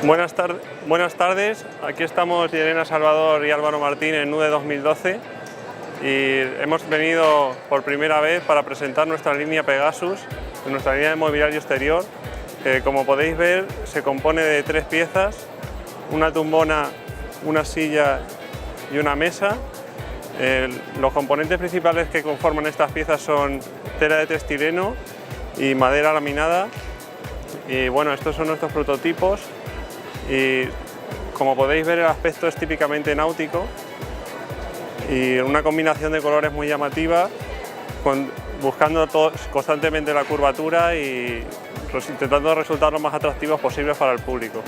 Buenas tardes, aquí estamos Elena Salvador y Álvaro Martín en NUDE 2012 y hemos venido por primera vez para presentar nuestra línea Pegasus, nuestra línea de mobiliario exterior, que como podéis ver se compone de 3 piezas, una tumbona, una silla y una mesa. Los componentes principales que conforman estas piezas son tela de textileno y madera laminada. Y bueno, estos son nuestros prototipos y como podéis ver el aspecto es típicamente náutico y una combinación de colores muy llamativa, buscando constantemente la curvatura y intentando resultar lo más atractivos posibles para el público.